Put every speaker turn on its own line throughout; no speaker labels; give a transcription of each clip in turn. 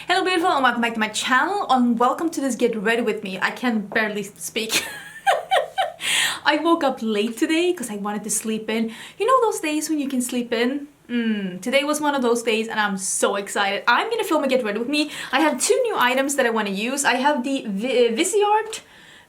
Hello beautiful and welcome back to my channel and welcome to this Get Ready With Me. I can barely speak. I woke up late today because I wanted to sleep in. You know those days when you can sleep in? Today was one of those days and I'm so excited. I'm gonna film a Get Ready With Me. I have two new items that I want to use. I have the Viseart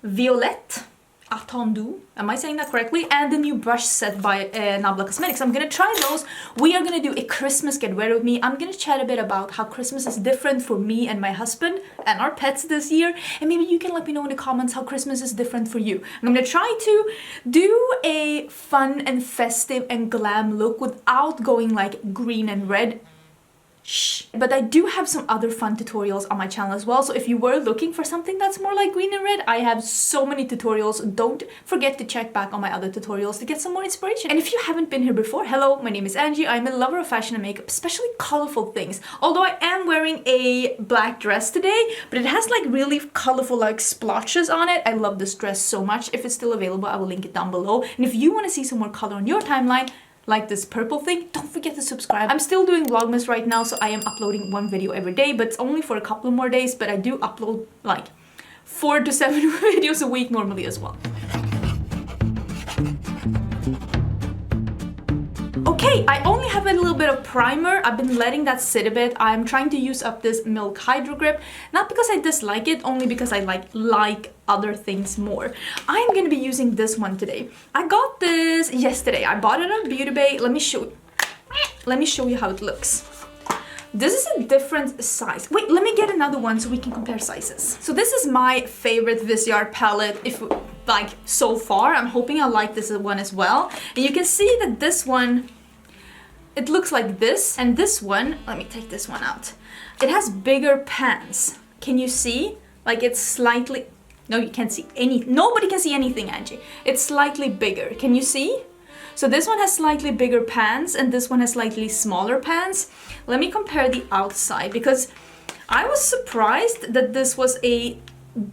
Violette Attendu, am I saying that correctly? And the new brush set by Nabla Cosmetics. I'm gonna try those. We are gonna do a Christmas Get Ready With Me. I'm gonna chat a bit about how Christmas is different for me and my husband and our pets this year. And maybe you can let me know in the comments how Christmas is different for you. I'm gonna try to do a fun and festive and glam look without going like green and red. Shh. But I do have some other fun tutorials on my channel as well, so if you were looking for something that's more like green and red, I have so many tutorials. Don't forget to check back on my other tutorials to get some more inspiration. And if you haven't been here before, hello, my name is Angie. I'm a lover of fashion and makeup, especially colorful things. Although I am wearing a black dress today, but it has like really colorful like splotches on it. I love this dress so much. If it's still available, I will link it down below. And if you want to see some more color on your timeline, like this purple thing, don't forget to subscribe. I'm still doing Vlogmas right now, so I am uploading one video every day, but it's only for a couple more days, but I do upload like 4 to 7 videos a week normally as well. Okay, I only have a little bit of primer. I've been letting that sit a bit. I'm trying to use up this Milk Hydro Grip, not because I dislike it, only because I like other things more. I'm gonna be using this one today. I got this yesterday. I bought it on Beauty Bay. Let me show you how it looks. This is a different size. Wait, let me get another one so we can compare sizes. So this is my favorite Viseart palette, like so far. I'm hoping I like this one as well. And you can see that this one, it looks like this, and this one, let me take this one out. It has bigger pans. Can you see? Like it's slightly, no, you can't see any, nobody can see anything, Angie. It's slightly bigger. Can you see? So this one has slightly bigger pans and this one has slightly smaller pans. Let me compare the outside because I was surprised that this was a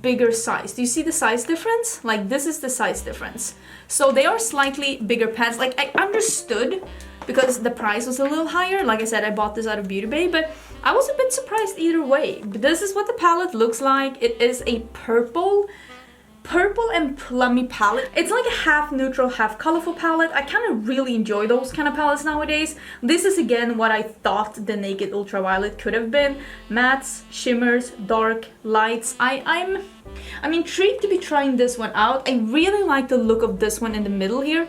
bigger size. Do you see the size difference? Like this is the size difference. So they are slightly bigger pans. Like I understood because the price was a little higher. Like I said, I bought this out of Beauty Bay, but I was a bit surprised either way. But this is what the palette looks like. It is a purple and plummy palette. It's like a half neutral, half colorful palette. I kind of really enjoy those kind of palettes nowadays. This is again what I thought the Naked Ultraviolet could have been. Mattes, shimmers, dark, lights. I'm intrigued to be trying this one out. I really like the look of this one in the middle here.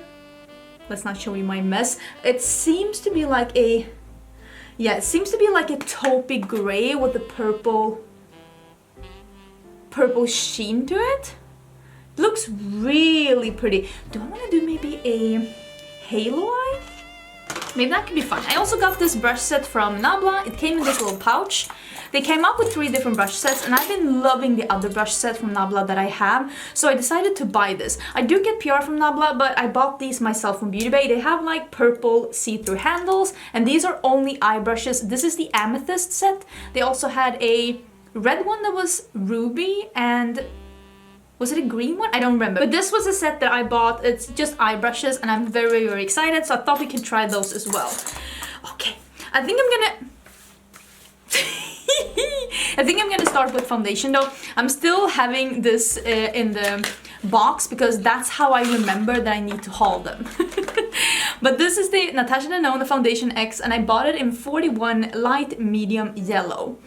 Let's not show you my mess. It seems to be like a, yeah, it seems to be like a taupey gray with a purple sheen to it. Looks really pretty. Do I want to do maybe a halo eye? Maybe that could be fun. I also got this brush set from Nabla. It came in this little pouch. They came up with 3 different brush sets and I've been loving the other brush set from Nabla that I have. So I decided to buy this. I do get PR from Nabla, but I bought these myself from Beauty Bay. They have like purple see-through handles and these are only eye brushes. This is the Amethyst set. They also had a red one that was ruby and was it a green one? I don't remember. But this was a set that I bought. It's just eye brushes and I'm very, very excited. So I thought we could try those as well. Okay, I think I'm gonna start with foundation though. I'm still having this in the box because that's how I remember that I need to haul them. But this is the Natasha Denona Foundation X and I bought it in 41 light medium yellow.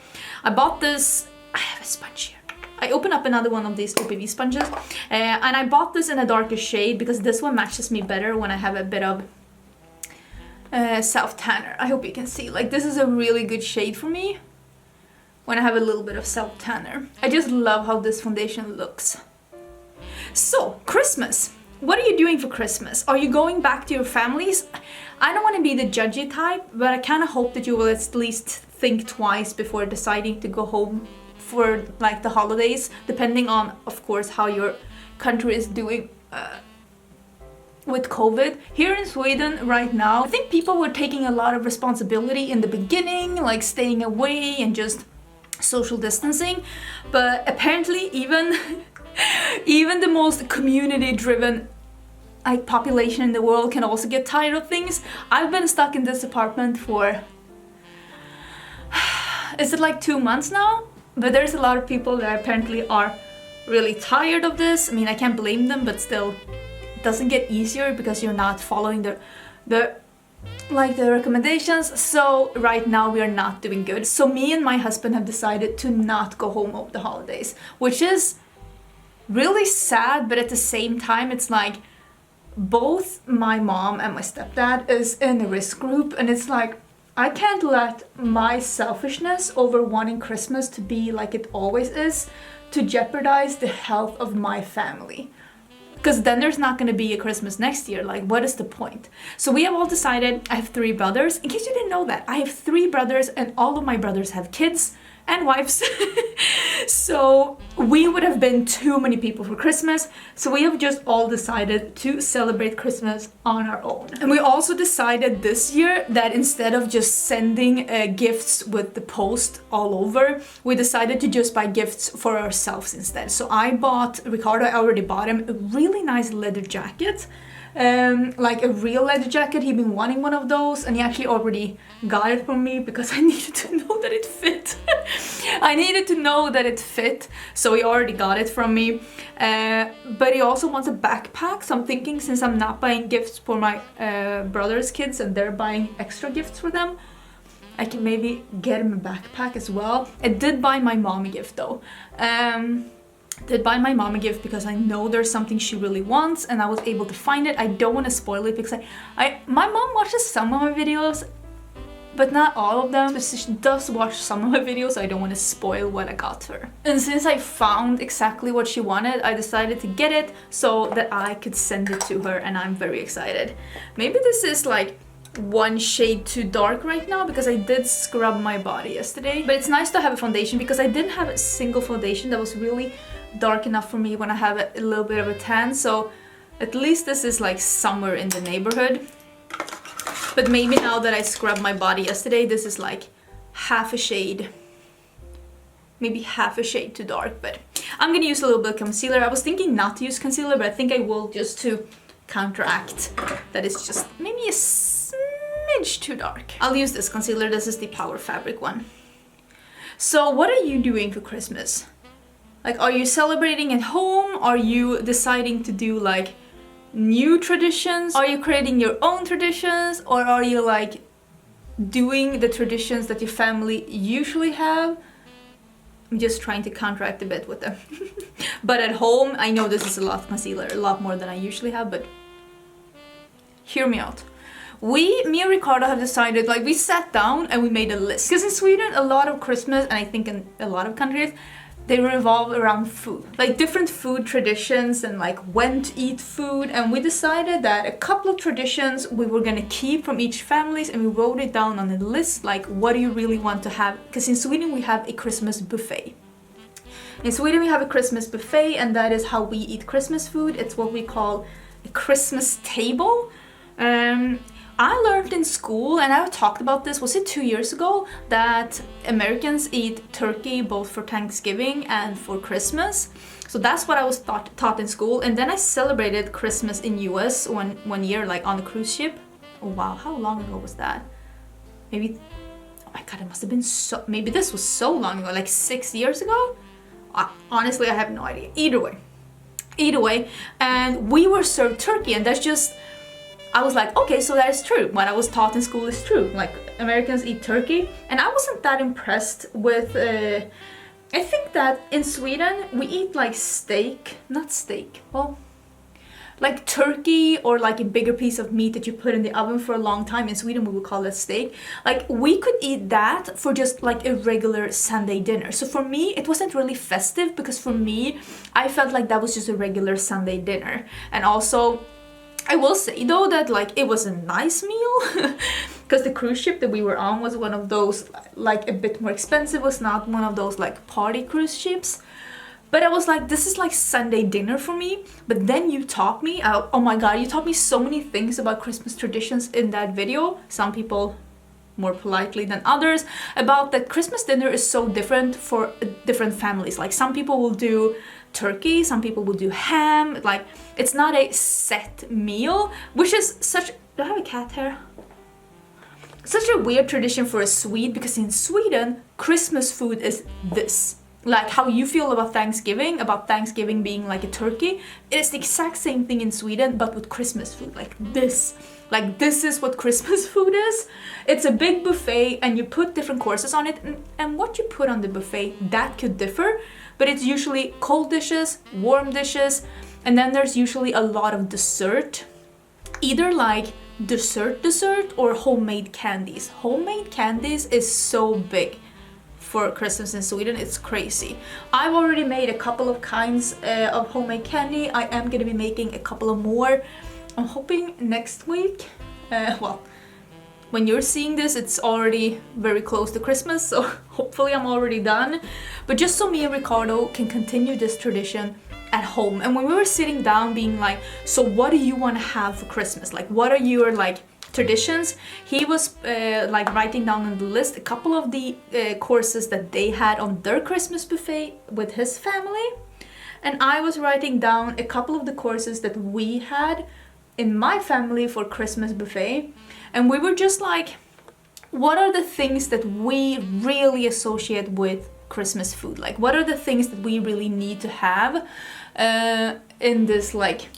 I bought this, I have a sponge here. I opened up another one of these OPV sponges and I bought this in a darker shade because this one matches me better when I have a bit of self-tanner. I hope you can see, like this is a really good shade for me when I have a little bit of self-tanner. I just love how this foundation looks. So, Christmas. What are you doing for Christmas? Are you going back to your families? I don't want to be the judgy type, but I kind of hope that you will at least think twice before deciding to go home for like the holidays, depending on, of course, how your country is doing with COVID. Here in Sweden right now, I think people were taking a lot of responsibility in the beginning, like staying away and just social distancing, but apparently even the most community-driven like population in the world can also get tired of things. I've been stuck in this apartment for is it like 2 months now? But there's a lot of people that apparently are really tired of this. I mean, I can't blame them, but still, it doesn't get easier because you're not following the recommendations. So right now we are not doing good. So me and my husband have decided to not go home over the holidays, which is really sad, but at the same time it's like both my mom and my stepdad is in a risk group, and it's like I can't let my selfishness over wanting Christmas to be like it always is to jeopardize the health of my family. Because then there's not going to be a Christmas next year. Like, what is the point? So we have all decided, I have 3 brothers. In case you didn't know that, I have 3 brothers and all of my brothers have kids and wives. So we would have been too many people for Christmas. So we have just all decided to celebrate Christmas on our own. And we also decided this year that instead of just sending gifts with the post all over, we decided to just buy gifts for ourselves instead. So I bought, Ricardo, I already bought him a really nice leather jacket. Like a real leather jacket. He'd been wanting one of those, and he actually already got it from me because I needed to know that it fit. I needed to know that it fit, so he already got it from me. But he also wants a backpack, so I'm thinking, since I'm not buying gifts for my brother's kids and they're buying extra gifts for them, I can maybe get him a backpack as well. I did buy my mom a gift though. Did buy my mom a gift because I know there's something she really wants, and I was able to find it. I don't want to spoil it because my mom watches some of my videos, but not all of them. So she does watch some of my videos, so I don't want to spoil what I got her. And since I found exactly what she wanted, I decided to get it so that I could send it to her, and I'm very excited. Maybe this is like 1 shade too dark right now because I did scrub my body yesterday. But it's nice to have a foundation because I didn't have a single foundation that was really dark enough for me when I have a little bit of a tan, so at least this is like somewhere in the neighborhood. But maybe now that I scrubbed my body yesterday, this is like half a shade, maybe half a shade too dark. But I'm gonna use a little bit of concealer. I was thinking not to use concealer, but I think I will, just to counteract that it's just maybe a smidge too dark. I'll use this concealer. This is the Power Fabric one. So what are you doing for Christmas? Like, are you celebrating at home? Are you deciding to do like new traditions? Are you creating your own traditions? Or are you like doing the traditions that your family usually have? I'm just trying to counteract a bit with them. But at home, I know this is a lot of concealer, a lot more than I usually have, but hear me out. Me and Ricardo have decided, like, we sat down and we made a list. Because in Sweden, a lot of Christmas, and I think in a lot of countries, they revolve around food. Like different food traditions and like when to eat food. And we decided that a couple of traditions we were gonna keep from each families, and we wrote it down on a list, like what do you really want to have? Because in Sweden we have a Christmas buffet. In Sweden we have a Christmas buffet, and that is how we eat Christmas food. It's what we call a Christmas table. I learned in school, and I've talked about this, was it 2 years ago, that Americans eat turkey both for Thanksgiving and for Christmas. So that's what I was taught in school. And then I celebrated Christmas in US one year, like on a cruise ship. Oh wow, how long ago was that? Maybe, oh my god, it must have been so, maybe this was so long ago, like 6 years ago? Honestly, I have no idea. Either way, and we were served turkey, and that's just, I was like, okay, so that is true. What I was taught in school is true. Like, Americans eat turkey. And I wasn't that impressed with, I think that in Sweden, we eat like steak, not steak, well, like turkey or like a bigger piece of meat that you put in the oven for a long time. In Sweden, we would call it steak. Like, we could eat that for just like a regular Sunday dinner. So for me, it wasn't really festive, because for me, I felt like that was just a regular Sunday dinner. And also, I will say though that like it was a nice meal, because the cruise ship that we were on was one of those like a bit more expensive, was not one of those like party cruise ships. But I was like, this is like Sunday dinner for me. But then you taught me, oh my god, you taught me so many things about Christmas traditions in that video. Some people more politely than others, about that Christmas dinner is so different for different families. Like, some people will do turkey, some people will do ham. Like, it's not a set meal, which is such, do I have a cat here? such a weird tradition for a Swede, because in Sweden, Christmas food is this. Like how you feel about Thanksgiving being like a turkey, it is the exact same thing in Sweden, but with Christmas food, like this. Like this is what Christmas food is. It's a big buffet and you put different courses on it, and what you put on the buffet, that could differ, but it's usually cold dishes, warm dishes, and then there's usually a lot of dessert. Either like dessert or homemade candies. Homemade candies is so big for Christmas in Sweden, it's crazy. I've already made a couple of kinds of homemade candy. I am gonna be making a couple of more. I'm hoping next week, well, when you're seeing this, it's already very close to Christmas, so hopefully I'm already done. But just so me and Ricardo can continue this tradition at home. And when we were sitting down being like, so what do you want to have for Christmas? Like, what are your like traditions? He was like writing down on the list a couple of the courses that they had on their Christmas buffet with his family. And I was writing down a couple of the courses that we had in my family for Christmas buffet. And we were just like, what are the things that we really associate with Christmas food? Like, what are the things that we really need to have in this like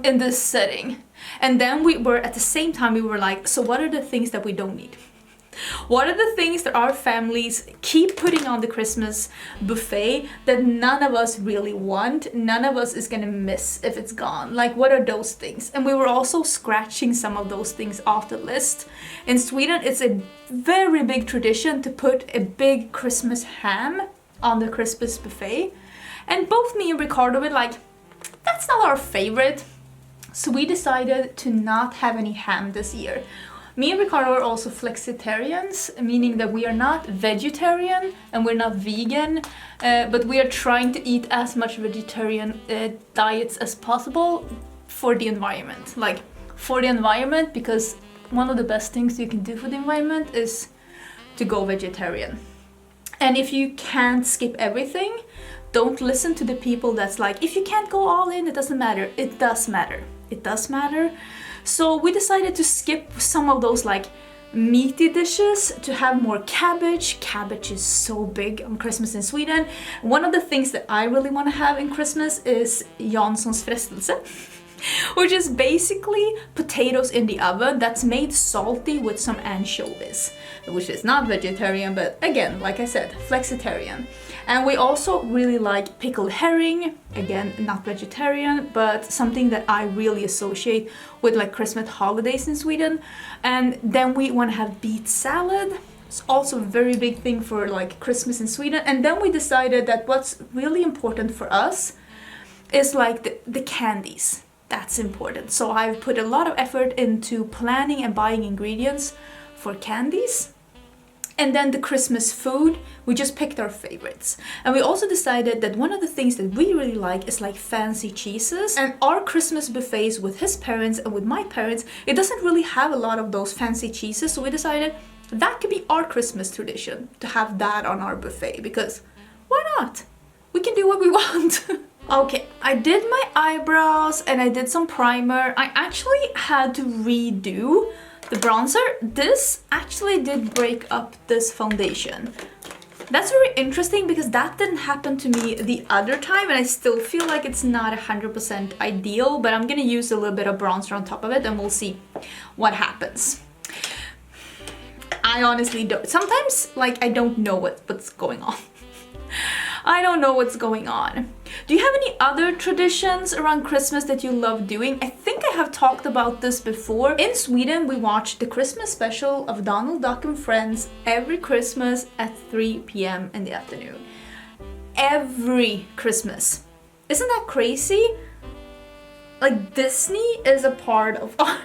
in this setting? And then we were at the same time we were like, so what are the things that we don't need? What are the things that our families keep putting on the Christmas buffet that none of us really want, none of us is gonna miss if it's gone? Like, what are those things? And we were also scratching some of those things off the list. In Sweden, it's a very big tradition to put a big Christmas ham on the Christmas buffet. And both me and Ricardo were like, that's not our favorite. So we decided to not have any ham this year. Me and Ricardo are also flexitarians, meaning that we are not vegetarian and we're not vegan, but we are trying to eat as much vegetarian diets as possible for the environment. Like, for the environment, because one of the best things you can do for the environment is to go vegetarian. And if you can't skip everything, don't listen to the people that's like, if you can't go all in, it doesn't matter. It does matter. It does matter. So we decided to skip some of those like meaty dishes to have more cabbage. Cabbage is so big on Christmas in Sweden. One of the things that I really want to have in Christmas is Janssons frestelse, which is basically potatoes in the oven that's made salty with some anchovies, which is not vegetarian, but again, like I said, flexitarian. And we also really like pickled herring, again, not vegetarian, but something that I really associate with like Christmas holidays in Sweden. And then we want to have beet salad. It's also a very big thing for like Christmas in Sweden. And then we decided that what's really important for us is like the candies. That's important. So I've put a lot of effort into planning and buying ingredients for candies. And then the Christmas food, we just picked our favorites. And we also decided that one of the things that we really like is like fancy cheeses. And our Christmas buffets with his parents and with my parents, it doesn't really have a lot of those fancy cheeses. So we decided that could be our Christmas tradition, to have that on our buffet, because why not? We can do what we want. Okay, I did my eyebrows and I did some primer. I actually had to redo the bronzer. This actually did break up this foundation. That's very interesting because that didn't happen to me the other time, and I still feel like it's not 100% ideal, but I'm gonna use a little bit of bronzer on top of it and we'll see what happens. I honestly don't. Sometimes, like, I don't know what's going on. I don't know what's going on. Do you have any other traditions around Christmas that you love doing? I think I have talked about this before. In Sweden, we watch the Christmas special of Donald Duck and Friends every Christmas at 3 p.m. in the afternoon. Every Christmas. Isn't that crazy? Like, Disney is a part of our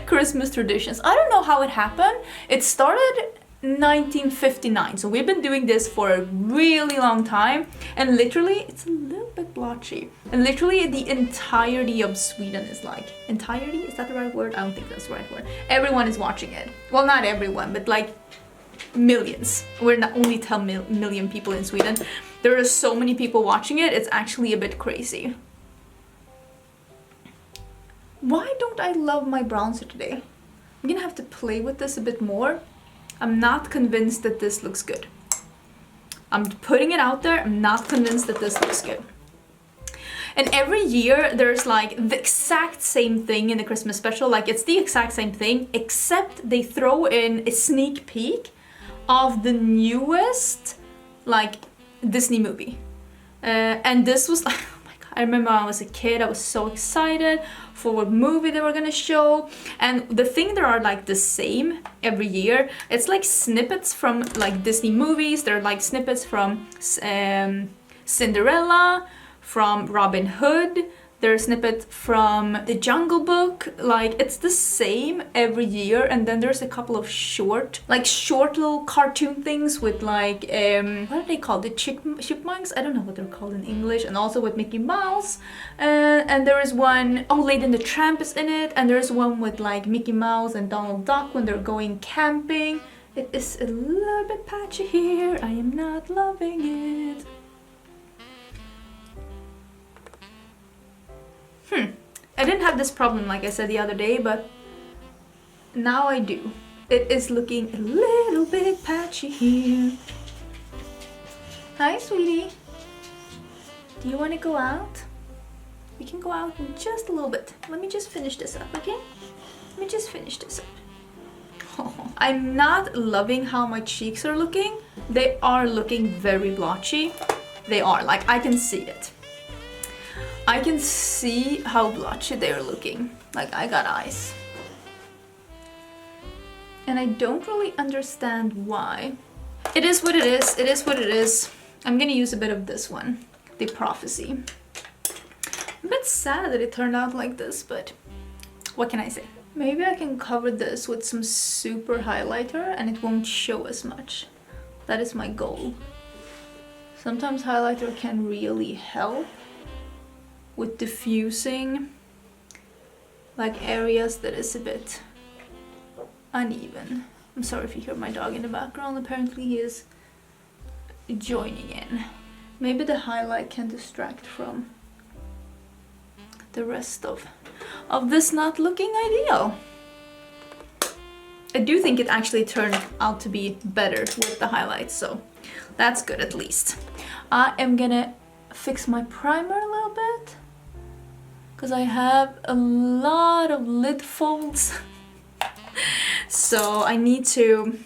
Christmas traditions. I don't know how it happened. It started 1959, so we've been doing this for a really long time, and literally it's a little bit blotchy, and literally the entirety of Sweden is like, entirety, is that the right word? I don't think that's the right word. Everyone is watching it. Well, not everyone, but like millions. We're not only 10 million people in Sweden. There are so many people watching it, it's actually a bit crazy. Why don't I love my bronzer today? I'm gonna have to play with this a bit more. I'm not convinced that this looks good. I'm putting it out there, I'm not convinced that this looks good. And every year there's like the exact same thing in the Christmas special, like it's the exact same thing, except they throw in a sneak peek of the newest like Disney movie. And this was like, oh my god, I remember when I was a kid, I was so excited for what movie they were gonna show. And the thing that are like the same every year, it's like snippets from like Disney movies, they're like snippets from Cinderella, from Robin Hood, there's a snippet from The Jungle Book. Like it's the same every year, and then there's a couple of short little cartoon things with like what are they called, the chipmunks, I don't know what they're called in English, and also with Mickey Mouse. And there is one, oh, Lady and the Tramp is in it, and there's one with like Mickey Mouse and Donald Duck when they're going camping. It is a little bit patchy here, I am not loving it. I didn't have this problem like I said the other day, but now I do. It is looking a little bit patchy here. Hi, sweetie. Do you want to go out? We can go out in just a little bit. Let me just finish this up, okay? Let me just finish this up. Oh, I'm not loving how my cheeks are looking. They are looking very blotchy. They are, like I can see it. I can see how blotchy they're looking. Like I got eyes. And I don't really understand why. It is what it is. It is what it is. I'm gonna use a bit of this one, the Prophecy. I'm a bit sad that it turned out like this, but what can I say? Maybe I can cover this with some super highlighter and it won't show as much. That is my goal. Sometimes highlighter can really help with diffusing like areas that is a bit uneven. I'm sorry if you hear my dog in the background, apparently he is joining in. Maybe the highlight can distract from the rest of this not looking ideal. I do think it actually turned out to be better with the highlights, so that's good at least. I am gonna fix my primer a little bit because I have a lot of lid folds. So I need to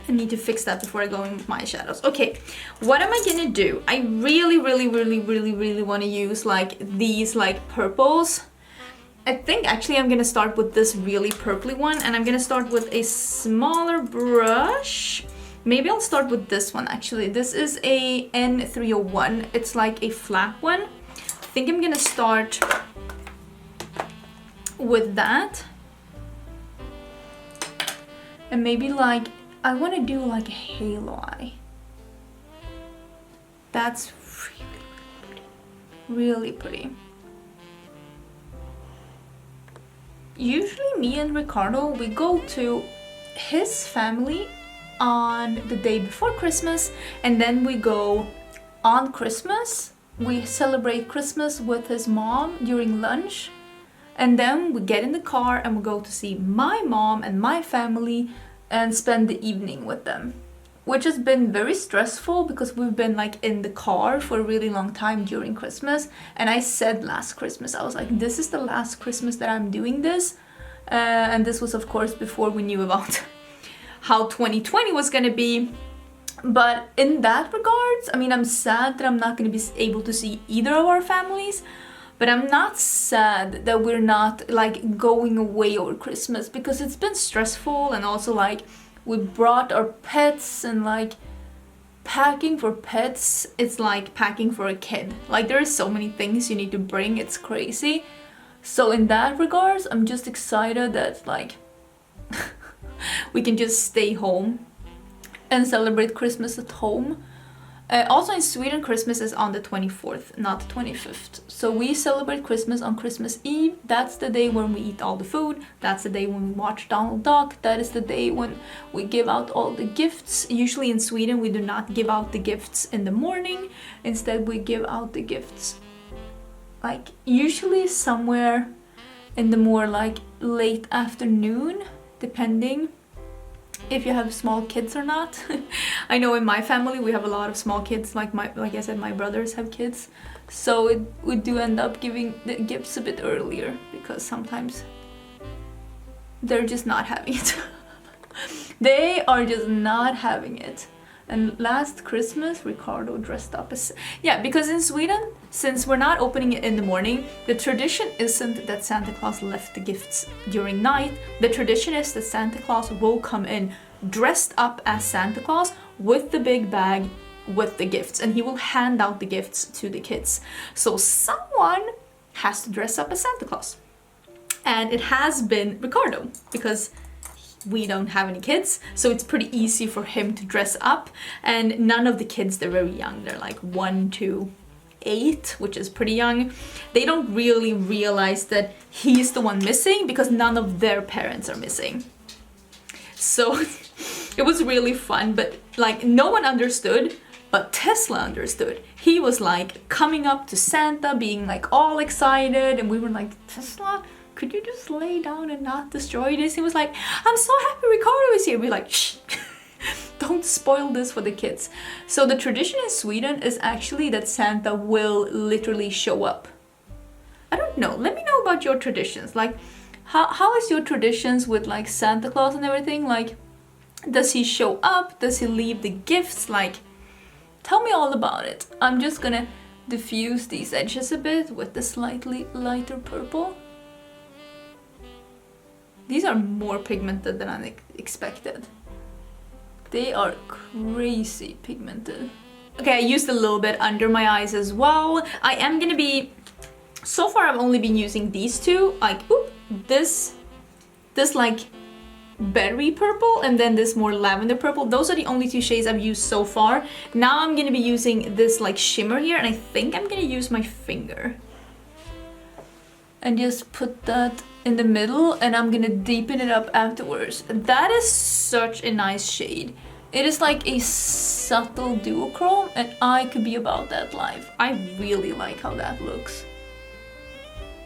fix that before I go in with my shadows. Okay, what am I gonna do? I really want to use like these like purples. I think actually I'm gonna start with this really purpley one, and I'm gonna start with a smaller brush. Maybe I'll start with this one actually. This is a N301. It's like a flat one. I think I'm gonna start with that. And maybe like, I want to do like a halo eye. That's really pretty. Usually me and Ricardo, we go to his family on the day before Christmas, and then we go on Christmas. We celebrate Christmas with his mom during lunch, and then we get in the car and we go to see my mom and my family and spend the evening with them, which has been very stressful because we've been like in the car for a really long time during Christmas. And I said last Christmas, I was like, this is the last Christmas that I'm doing this. And this was of course before we knew about how 2020 was gonna be. But in that regards, I mean, I'm sad that I'm not gonna be able to see either of our families, but I'm not sad that we're not like going away over Christmas, because it's been stressful, and also like we brought our pets, and like packing for pets, it's like packing for a kid. Like there are so many things you need to bring, it's crazy. So in that regards, I'm just excited that like we can just stay home and celebrate Christmas at home. Also in Sweden, Christmas is on the 24th, not the 25th. So we celebrate Christmas on Christmas Eve. That's the day when we eat all the food. That's the day when we watch Donald Duck. That is the day when we give out all the gifts. Usually in Sweden, we do not give out the gifts in the morning. Instead, we give out the gifts like usually somewhere in the more like late afternoon. depending if you have small kids or not. I know in my family we have a lot of small kids, like I said, my brothers have kids, so we do end up giving the gifts a bit earlier because sometimes they're just not having it. They are just not having it. And last Christmas, Ricardo dressed up as... Yeah, because in Sweden, since we're not opening it in the morning, the tradition isn't that Santa Claus left the gifts during night. The tradition is that Santa Claus will come in dressed up as Santa Claus with the big bag with the gifts, and he will hand out the gifts to the kids. So someone has to dress up as Santa Claus. And it has been Ricardo, because we don't have any kids, so it's pretty easy for him to dress up. And none of the kids, they're very young, they're like 1 to 8, which is pretty young. They don't really realize that he's the one missing because none of their parents are missing. So it was really fun, but like no one understood, but Tesla understood. He was like coming up to Santa, being like all excited, and we were like, Tesla, could you just lay down and not destroy this? He was like, I'm so happy Ricardo is here. We're like, shh, don't spoil this for the kids. So the tradition in Sweden is actually that Santa will literally show up. I don't know, let me know about your traditions. Like, how is your traditions with like Santa Claus and everything? Like, does he show up? Does he leave the gifts? Like, tell me all about it. I'm just gonna diffuse these edges a bit with the slightly lighter purple. These are more pigmented than I expected. They are crazy pigmented. Okay, I used a little bit under my eyes as well. I am gonna be... So far I've only been using these two. Like, oop, this like berry purple and then this more lavender purple. Those are the only two shades I've used so far. Now I'm gonna be using this like shimmer here, and I think I'm gonna use my finger. And just put that in the middle, and I'm gonna deepen it up afterwards. That is such a nice shade. It is like a subtle duochrome, and I could be about that life. I really like how that looks.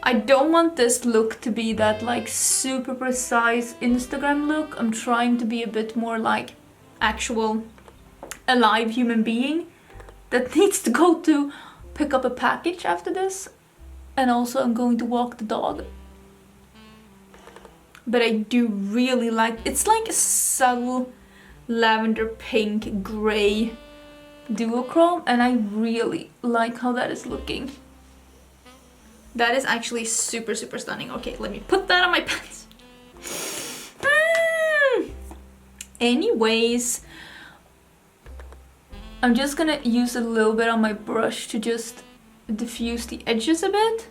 I don't want this look to be that like super precise Instagram look. I'm trying to be a bit more like actual alive human being that needs to go to pick up a package after this. And also I'm going to walk the dog. But I do really like, it's like a subtle lavender pink gray duochrome, and I really like how that is looking. That is actually super, super stunning. Okay, let me put that on my pants. Anyways, I'm just gonna use a little bit on my brush to just diffuse the edges a bit.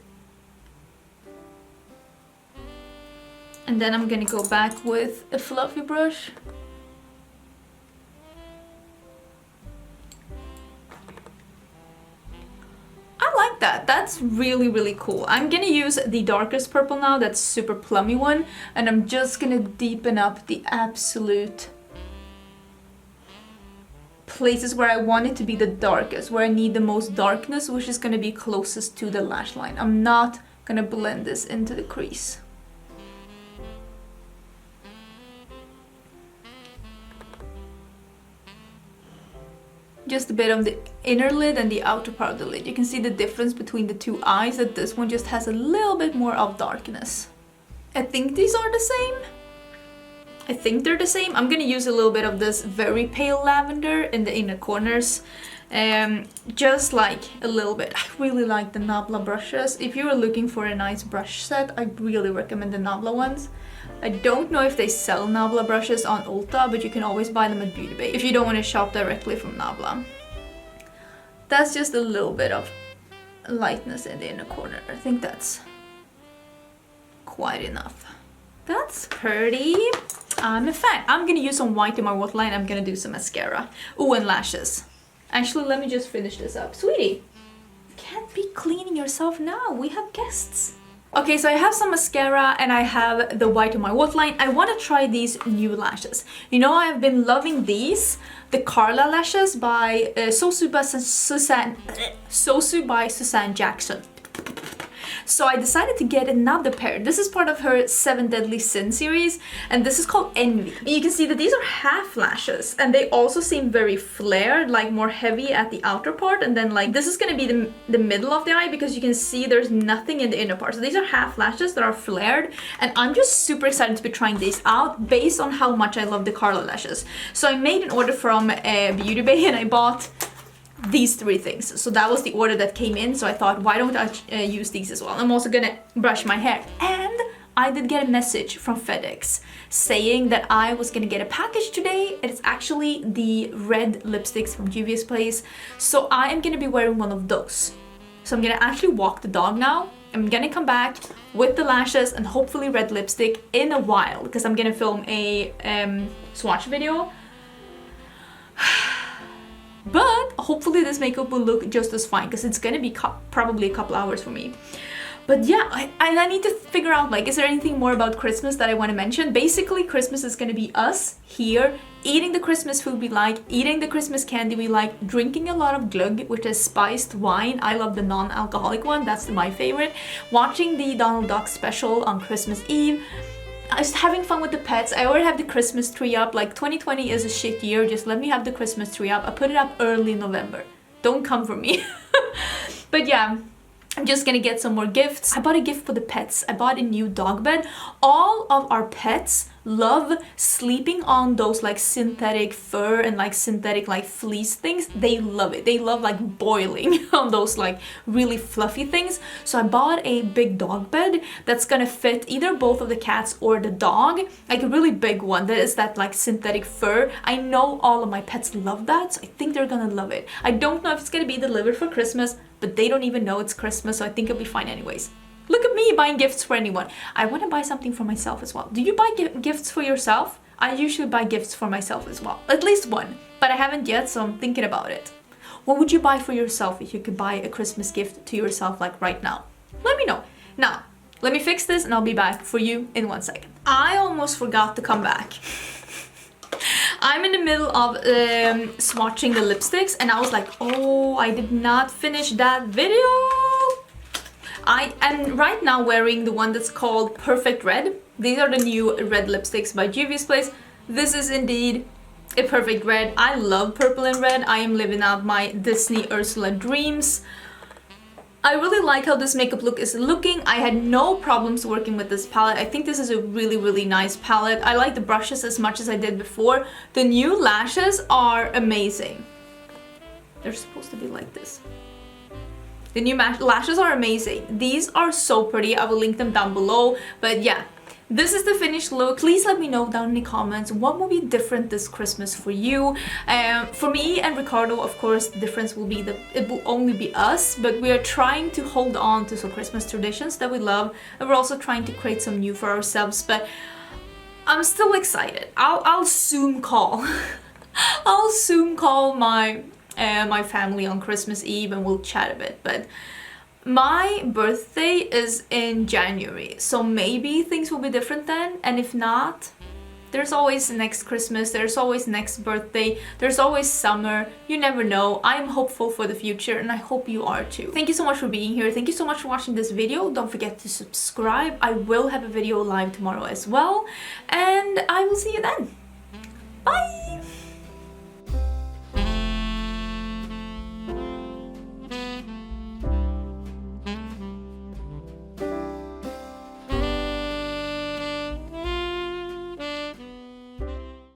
And then I'm gonna go back with a fluffy brush. I like that. That's really, really cool. I'm gonna use the darkest purple now, that's super plummy one, and I'm just gonna deepen up the absolute places where I want it to be the darkest, where I need the most darkness, which is gonna be closest to the lash line. I'm not gonna blend this into the crease. Just a bit on the inner lid and the outer part of the lid. You can see the difference between the two eyes, that this one just has a little bit more of darkness. I think these are the same. I think they're the same. I'm gonna use a little bit of this very pale lavender in the inner corners. Just like a little bit. I really like the Nabla brushes. If you are looking for a nice brush set, I really recommend the Nabla ones. I don't know if they sell Nabla brushes on Ulta, but you can always buy them at Beauty Bay if you don't want to shop directly from Nabla. That's just a little bit of lightness in the inner corner. I think that's quite enough. That's pretty. I'm a fan. I'm gonna use some white in my waterline. I'm gonna do some mascara. Oh, and lashes. Actually, let me just finish this up. Sweetie, you can't be cleaning yourself now. We have guests. Okay, so I have some mascara and I have the white on my waterline. I want to try these new lashes. You know, I've been loving these. The Carla lashes by Sosu by Suzanne Jackson. So I decided to get another pair. This is part of her 7 Deadly Sin series, and this is called Envy. You can see that these are half lashes, and they also seem very flared, like more heavy at the outer part, and then like this is gonna be the middle of the eye, because you can see there's nothing in the inner part. So these are half lashes that are flared, and I'm just super excited to be trying these out based on how much I love the Carla lashes. So I made an order from Beauty Bay, and I bought these 3 things. So that was the order that came in, so I thought, why don't I use these as well? I'm also gonna brush my hair. And I did get a message from FedEx saying that I was gonna get a package today. It's actually the red lipsticks from Juvia's Place. So I am gonna be wearing one of those. So I'm gonna actually walk the dog now. I'm gonna come back with the lashes and hopefully red lipstick in a while, because I'm gonna film a swatch video. But hopefully this makeup will look just as fine, because it's gonna be probably a couple hours for me. But yeah, I need to figure out, like, is there anything more about Christmas that I want to mention? Basically, Christmas is gonna be us here, eating the Christmas food we like, eating the Christmas candy we like, drinking a lot of glögg, which is spiced wine. I love the non-alcoholic one, that's my favorite. Watching the Donald Duck special on Christmas Eve. Just having fun with the pets. I already have the Christmas tree up. Like, 2020 is a shit year, just let me have the Christmas tree up. I put it up early November. Don't come for me. But yeah, I'm just gonna get some more gifts. I bought a gift for the pets. I bought a new dog bed. All of our pets love sleeping on those like synthetic fur and like synthetic like fleece things. They love it. They love like boiling on those like really fluffy things. So I bought a big dog bed that's gonna fit either both of the cats or the dog. Like a really big one that is that like synthetic fur. I know all of my pets love that, so I think they're gonna love it. I don't know if it's gonna be delivered for Christmas, but they don't even know it's Christmas, so I think it'll be fine anyways. Look at me buying gifts for anyone. I want to buy something for myself as well. Do you buy gifts for yourself? I usually buy gifts for myself as well. At least one. But I haven't yet, so I'm thinking about it. What would you buy for yourself if you could buy a Christmas gift to yourself like right now? Let me know. Now, let me fix this and I'll be back for you in 1 second. I almost forgot to come back. I'm in the middle of swatching the lipsticks, and I was like, oh, I did not finish that video. I am right now wearing the one that's called Perfect Red. These are the new red lipsticks by Juvia's Place. This is indeed a perfect red. I love purple and red. I am living out my Disney Ursula dreams. I really like how this makeup look is looking. I had no problems working with this palette. I think this is a really, really nice palette. I like the brushes as much as I did before. The new lashes are amazing. They're supposed to be like this. The new lashes are amazing. These are so pretty. I will link them down below. But yeah, this is the finished look. Please let me know down in the comments what will be different this Christmas for you. For me and Ricardo, of course, the difference will be that it will only be us, but we are trying to hold on to some Christmas traditions that we love, and we're also trying to create some new for ourselves. But I'm still excited. I'll soon call. I'll soon call my my family on Christmas Eve and we'll chat a bit. But my birthday is in January, so maybe things will be different then, and if not, there's always next Christmas, there's always next birthday, there's always summer. You never know. I'm hopeful for the future, and I hope you are too. Thank you so much for being here. Thank you so much for watching this video. Don't forget to subscribe. I will have a video live tomorrow as well, and I will see you then. Bye!